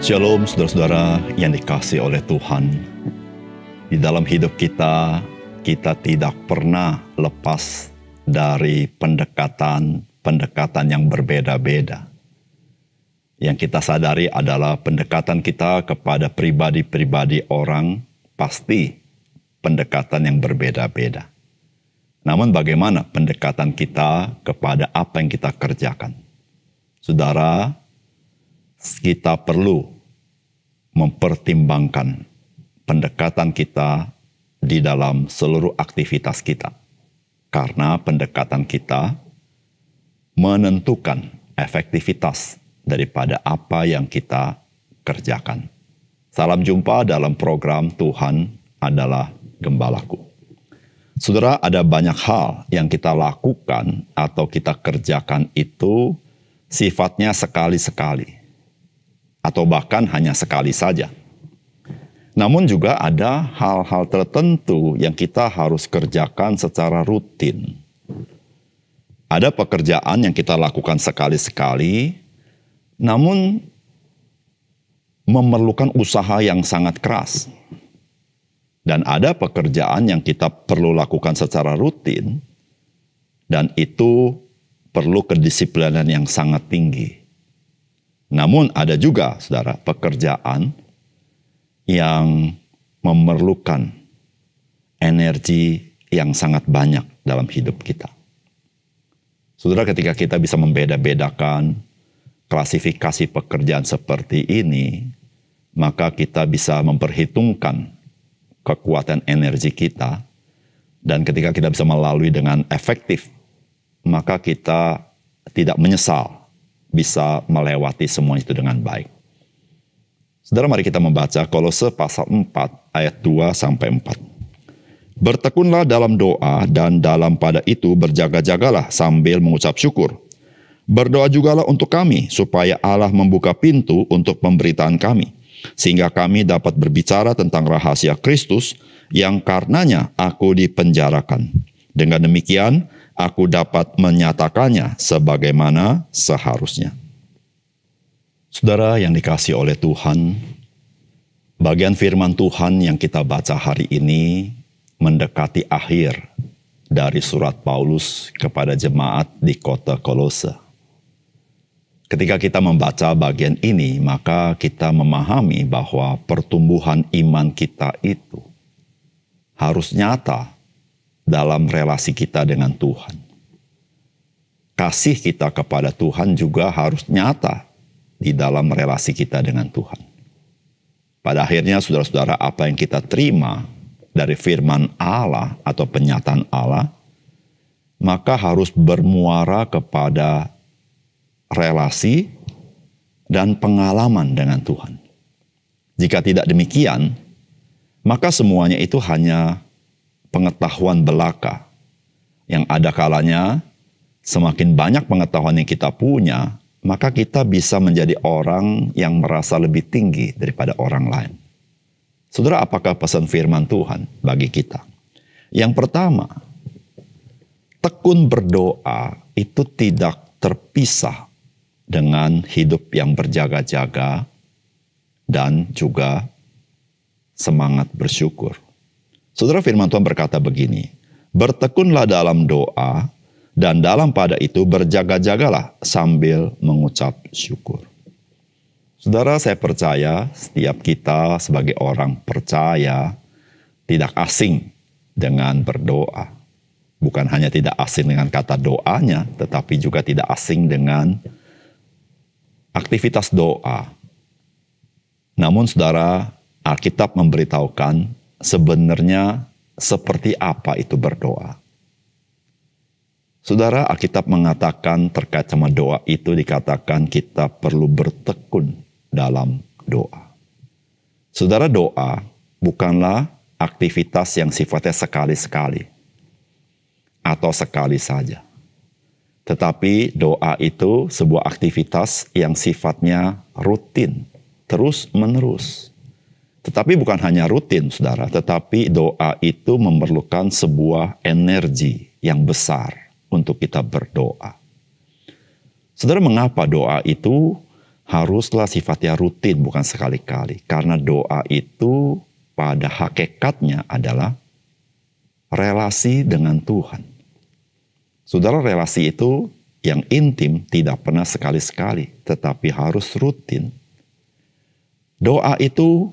Shalom saudara-saudara yang dikasihi oleh Tuhan. Di dalam hidup kita tidak pernah lepas dari pendekatan yang berbeda-beda. Yang kita sadari adalah pendekatan kita kepada pribadi-pribadi orang pasti pendekatan yang berbeda-beda. Namun bagaimana pendekatan kita kepada apa yang kita kerjakan? Saudara, kita perlu mempertimbangkan pendekatan kita di dalam seluruh aktivitas kita. Karena pendekatan kita menentukan efektivitas daripada apa yang kita kerjakan. Salam jumpa dalam program Tuhan adalah Gembalaku. Saudara, ada banyak hal yang kita lakukan atau kita kerjakan itu sifatnya sekali-sekali. Atau bahkan hanya sekali saja. Namun juga ada hal-hal tertentu yang kita harus kerjakan secara rutin. Ada pekerjaan yang kita lakukan sekali-sekali, namun memerlukan usaha yang sangat keras. Dan ada pekerjaan yang kita perlu lakukan secara rutin, dan itu perlu kedisiplinan yang sangat tinggi. Namun ada juga, saudara, pekerjaan yang memerlukan energi yang sangat banyak dalam hidup kita. Saudara, ketika kita bisa membeda-bedakan klasifikasi pekerjaan seperti ini, maka kita bisa memperhitungkan kekuatan energi kita, dan ketika kita bisa melalui dengan efektif, maka kita tidak menyesal bisa melewati semua itu dengan baik. Saudara, mari kita membaca Kolose pasal 4 ayat 2-4. Bertekunlah dalam doa dan dalam pada itu berjaga-jagalah sambil mengucap syukur. Berdoa jugalah untuk kami supaya Allah membuka pintu untuk pemberitaan kami, sehingga kami dapat berbicara tentang rahasia Kristus yang karenanya aku dipenjarakan. Dengan demikian, aku dapat menyatakannya sebagaimana seharusnya. Saudara yang dikasihi oleh Tuhan, bagian firman Tuhan yang kita baca hari ini mendekati akhir dari surat Paulus kepada jemaat di kota Kolose. Ketika kita membaca bagian ini, maka kita memahami bahwa pertumbuhan iman kita itu harus nyata dalam relasi kita dengan Tuhan. Kasih kita kepada Tuhan juga harus nyata di dalam relasi kita dengan Tuhan. Pada akhirnya, saudara-saudara, apa yang kita terima dari firman Allah atau penyataan Allah, maka harus bermuara kepada relasi dan pengalaman dengan Tuhan. Jika tidak demikian, maka semuanya itu hanya pengetahuan belaka, yang ada kalanya semakin banyak pengetahuan yang kita punya, maka kita bisa menjadi orang yang merasa lebih tinggi daripada orang lain. Saudara, apakah pesan firman Tuhan bagi kita? Yang pertama, tekun berdoa itu tidak terpisah dengan hidup yang berjaga-jaga dan juga semangat bersyukur. Saudara, firman Tuhan berkata begini, bertekunlah dalam doa, dan dalam pada itu berjaga-jagalah sambil mengucap syukur. Saudara, saya percaya setiap kita sebagai orang percaya tidak asing dengan berdoa. Bukan hanya tidak asing dengan kata doanya, tetapi juga tidak asing dengan aktivitas doa. Namun saudara, Alkitab memberitahukan sebenarnya seperti apa itu berdoa. Saudara, Alkitab mengatakan terkait sama doa itu dikatakan kita perlu bertekun dalam doa. Saudara, doa bukanlah aktivitas yang sifatnya sekali-sekali atau sekali saja. Tetapi doa itu sebuah aktivitas yang sifatnya rutin, terus-menerus. Tetapi bukan hanya rutin, saudara, tetapi doa itu memerlukan sebuah energi yang besar untuk kita berdoa. Saudara, mengapa doa itu haruslah sifatnya rutin, bukan sekali-kali. Karena doa itu pada hakikatnya adalah relasi dengan Tuhan. Saudara, relasi itu yang intim tidak pernah sekali-sekali, tetapi harus rutin. Doa itu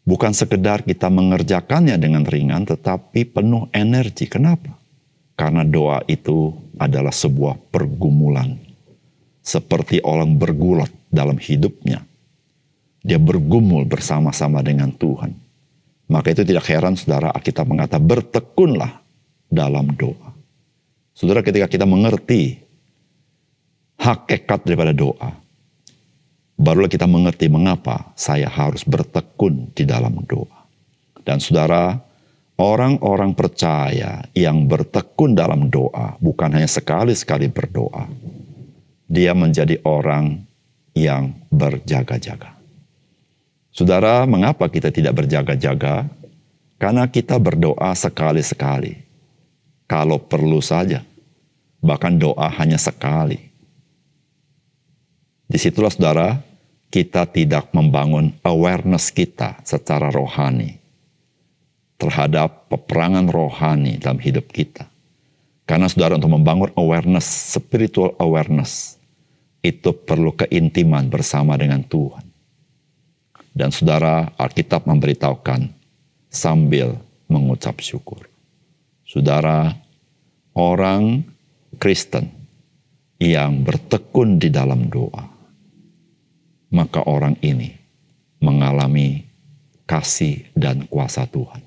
bukan sekedar kita mengerjakannya dengan ringan, tetapi penuh energi. Kenapa? Karena doa itu adalah sebuah pergumulan. Seperti orang bergulat dalam hidupnya. Dia bergumul bersama-sama dengan Tuhan. Maka itu tidak heran, saudara, Alkitab mengatakan bertekunlah dalam doa. Saudara, ketika kita mengerti hakikat daripada doa, barulah kita mengerti mengapa saya harus bertekun di dalam doa. Dan saudara, orang-orang percaya yang bertekun dalam doa bukan hanya sekali-sekali berdoa. Dia menjadi orang yang berjaga-jaga. Saudara, mengapa kita tidak berjaga-jaga? Karena kita berdoa sekali-sekali. Kalau perlu saja. Bahkan doa hanya sekali. Disitulah saudara, kita tidak membangun awareness kita secara rohani terhadap peperangan rohani dalam hidup kita. Karena saudara, untuk membangun awareness, spiritual awareness, itu perlu keintiman bersama dengan Tuhan. Dan saudara, Alkitab memberitahukan sambil mengucap syukur. Saudara, orang Kristen yang bertekun di dalam doa, maka orang ini mengalami kasih dan kuasa Tuhan.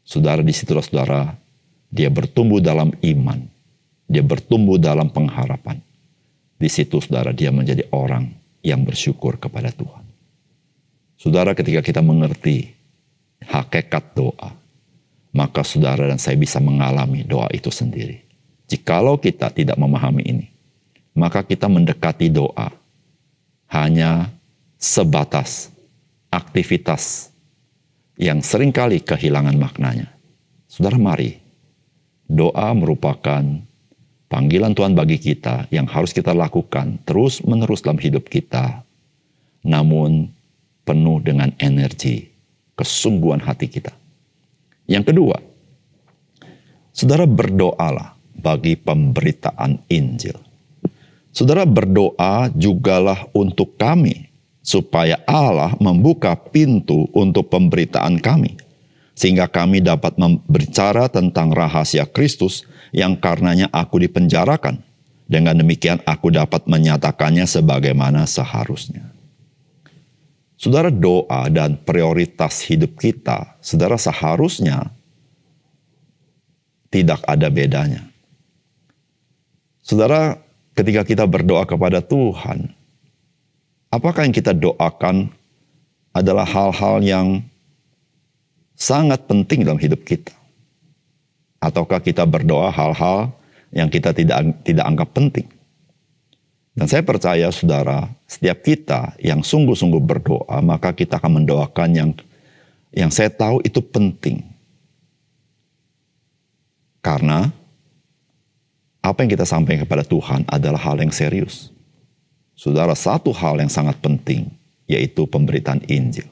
Saudara, disitulah saudara, dia bertumbuh dalam iman, dia bertumbuh dalam pengharapan. Di situ saudara, dia menjadi orang yang bersyukur kepada Tuhan. Saudara, ketika kita mengerti hakikat doa, maka saudara dan saya bisa mengalami doa itu sendiri. Jikalau kita tidak memahami ini, maka kita mendekati doa hanya sebatas aktivitas yang seringkali kehilangan maknanya. Saudara, mari, doa merupakan panggilan Tuhan bagi kita yang harus kita lakukan terus-menerus dalam hidup kita, namun penuh dengan energi, kesungguhan hati kita. Yang kedua, saudara, berdoalah bagi pemberitaan Injil. Saudara, berdoa jugalah untuk kami, supaya Allah membuka pintu untuk pemberitaan kami, sehingga kami dapat berbicara tentang rahasia Kristus yang karenanya aku dipenjarakan. Dengan demikian aku dapat menyatakannya sebagaimana seharusnya. Saudara, doa dan prioritas hidup kita, saudara, seharusnya tidak ada bedanya. Saudara, ketika kita berdoa kepada Tuhan, apakah yang kita doakan adalah hal-hal yang sangat penting dalam hidup kita? Ataukah kita berdoa hal-hal yang kita tidak anggap penting? Dan saya percaya saudara, setiap kita yang sungguh-sungguh berdoa, maka kita akan mendoakan yang saya tahu itu penting. Karena apa yang kita sampaikan kepada Tuhan adalah hal yang serius. Saudara, satu hal yang sangat penting, yaitu pemberitaan Injil.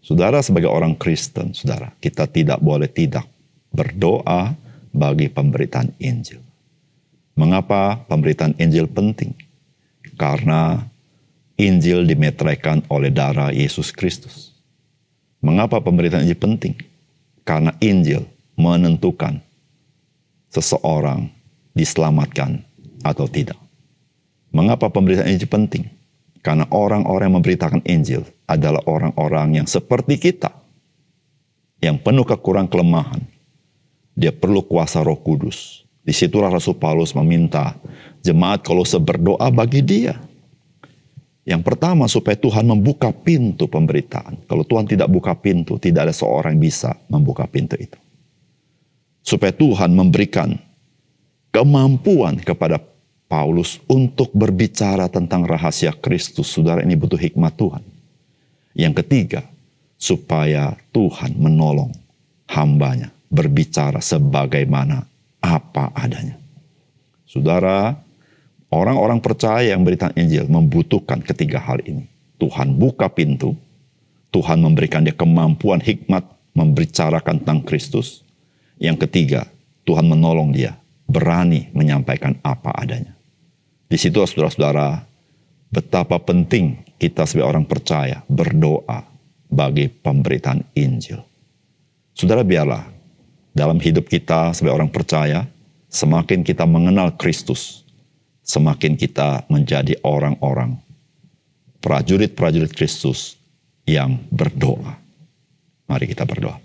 Saudara, sebagai orang Kristen, saudara, kita tidak boleh tidak berdoa bagi pemberitaan Injil. Mengapa pemberitaan Injil penting? Karena Injil dimeteraikan oleh darah Yesus Kristus. Mengapa pemberitaan Injil penting? Karena Injil menentukan seseorang diselamatkan atau tidak. Mengapa pemberitaan Injil penting? Karena orang-orang yang memberitakan Injil adalah orang-orang yang seperti kita, yang penuh kekurangan kelemahan. Dia perlu kuasa Roh Kudus. Disitulah Rasul Paulus meminta jemaat Kolose berdoa bagi dia. Yang pertama, supaya Tuhan membuka pintu pemberitaan. Kalau Tuhan tidak buka pintu, tidak ada seorang yang bisa membuka pintu itu. Supaya Tuhan memberikan kemampuan kepada Paulus untuk berbicara tentang rahasia Kristus. Saudara, ini butuh hikmat Tuhan. Yang ketiga, supaya Tuhan menolong hambanya berbicara sebagaimana apa adanya. Saudara, Orang-orang percaya yang beritaan Injil membutuhkan ketiga hal ini. Tuhan buka pintu, Tuhan memberikan dia kemampuan hikmat membicarakan tentang Kristus. Yang ketiga, Tuhan menolong dia berani menyampaikan apa adanya. Di situ saudara-saudara, betapa penting kita sebagai orang percaya berdoa bagi pemberitaan Injil. Saudara, biarlah dalam hidup kita sebagai orang percaya, semakin kita mengenal Kristus, semakin kita menjadi orang-orang prajurit-prajurit Kristus yang berdoa. Mari kita berdoa.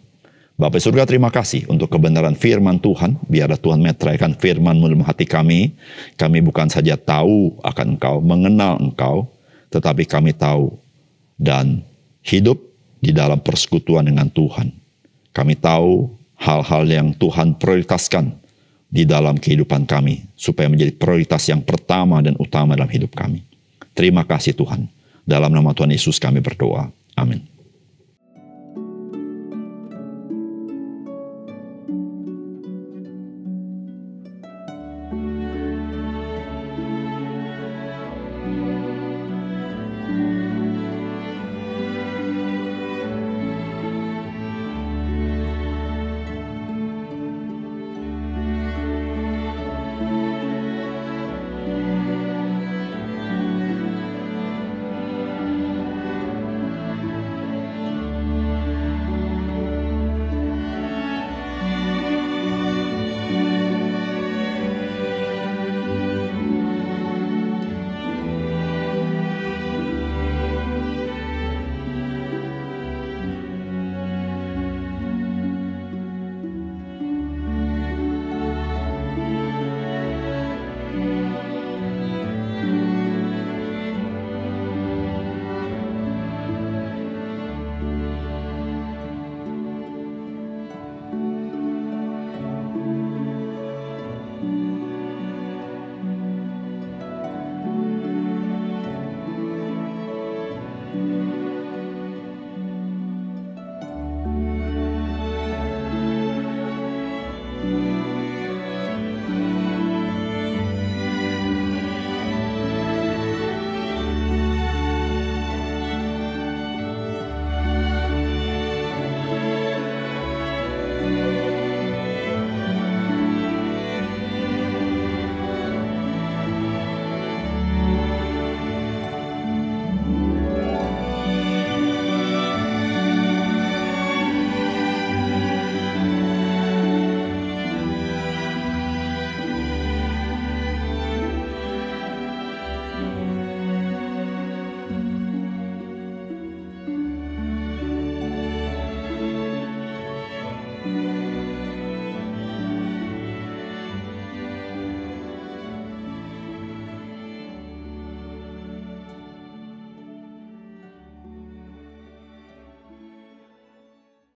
Bapa surga, terima kasih untuk kebenaran firman Tuhan. Biarlah Tuhan meteraikan firman-Mu dalam hati kami. Kami bukan saja tahu akan Engkau, mengenal Engkau, tetapi kami tahu dan hidup di dalam persekutuan dengan Tuhan. Kami tahu hal-hal yang Tuhan prioritaskan di dalam kehidupan kami, supaya menjadi prioritas yang pertama dan utama dalam hidup kami. Terima kasih Tuhan. Dalam nama Tuhan Yesus kami berdoa. Amin.